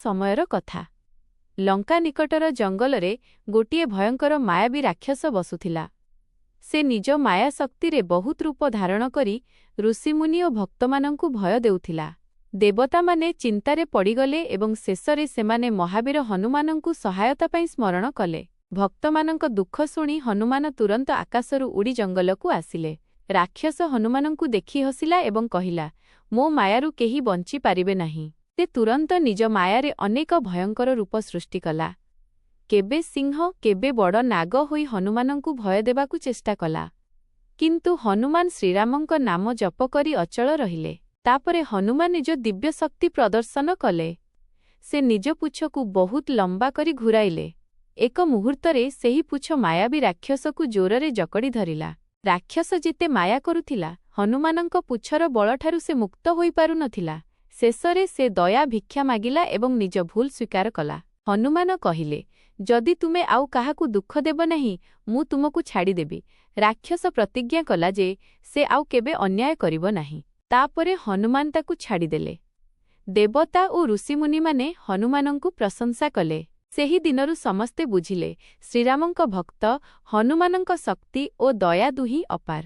ସମୟର କଥା। ଲଙ୍କା ନିକଟର ଜଙ୍ଗଲରେ ଗୋଟିଏ ଭୟଙ୍କର ମାୟାବୀ ରାକ୍ଷସ ବସୁଥିଲା। ସେ ନିଜ ମାୟା ଶକ୍ତିରେ ବହୁତ ରୂପ ଧାରଣ କରି ଋଷିମୁନି ଓ ଭକ୍ତମାନଙ୍କୁ ଭୟ ଦେଉଥିଲା। ଦେବତାମାନେ ଚିନ୍ତାରେ ପଡ଼ିଗଲେ ଏବଂ ଶେଷରେ ସେମାନେ ମହାବୀର ହନୁମାନଙ୍କୁ ସହାୟତା ପାଇଁ ସ୍ମରଣ କଲେ। ଭକ୍ତମାନଙ୍କ ଦୁଃଖ ଶୁଣି ହନୁମାନ ତୁରନ୍ତ ଆକାଶରୁ ଉଡ଼ି ଜଙ୍ଗଲକୁ ଆସିଲେ। ରାକ୍ଷସ ହନୁମାନଙ୍କୁ ଦେଖି ହସିଲା ଏବଂ କହିଲା, ମୋ ମାୟାରୁ କେହି ବଞ୍ଚିପାରିବେ ନାହିଁ। ସେ ତୁରନ୍ତ ନିଜ ମାୟାରେ ଅନେକ ଭୟଙ୍କର ରୂପ ସୃଷ୍ଟି କଲା। କେବେ ସିଂହ, କେବେ ବଡ଼ ନାଗ ହୋଇ ହନୁମାନଙ୍କୁ ଭୟ ଦେବାକୁ ଚେଷ୍ଟା କଲା। କିନ୍ତୁ ହନୁମାନ ଶ୍ରୀରାମଙ୍କ ନାମ ଜପ କରି ଅଚଳ ରହିଲେ। ତାପରେ ହନୁମାନ ନିଜ ଦିବ୍ୟ ଶକ୍ତି ପ୍ରଦର୍ଶନ କଲେ। ସେ ନିଜ ପୁଚ୍ଛକୁ ବହୁତ ଲମ୍ବା କରି ଘୂରାଇଲେ। ଏକ ମୁହୂର୍ତ୍ତରେ ସେହି ପୁଚ୍ଛ ମାୟାବୀ ରାକ୍ଷସକୁ ଜୋରରେ ଜକଡ଼ି ଧରିଲା। ରାକ୍ଷସ ଯେତେ ମାୟା କରୁଥିଲା, ହନୁମାନଙ୍କ ପୁଚ୍ଛର ବଳଠାରୁ ସେ ମୁକ୍ତ ହୋଇପାରୁନଥିଲା। ଶେଷରେ ସେ ଦୟା ଭିକ୍ଷା ମାଗିଲା ଏବଂ ନିଜ ଭୁଲ ସ୍ୱୀକାର କଲା। ହନୁମାନ କହିଲେ, ଯଦି ତୁମେ ଆଉ କାହାକୁ ଦୁଃଖ ଦେବ ନାହିଁ, ମୁଁ ତୁମକୁ ଛାଡ଼ିଦେବି। ରାକ୍ଷସ ପ୍ରତିଜ୍ଞା କଲା ଯେ ସେ ଆଉ କେବେ ଅନ୍ୟାୟ କରିବ ନାହିଁ। ତାପରେ ହନୁମାନ ତାକୁ ଛାଡ଼ିଦେଲେ। ଦେବତା ଓ ଋଷିମୁନିମାନେ ହନୁମାନଙ୍କୁ ପ୍ରଶଂସା କଲେ। ସେହି ଦିନରୁ ସମସ୍ତେ ବୁଝିଲେ, ଶ୍ରୀରାମଙ୍କ ଭକ୍ତ ହନୁମାନଙ୍କ ଶକ୍ତି ଓ ଦୟା ଦୁହିଁ ଅପାର।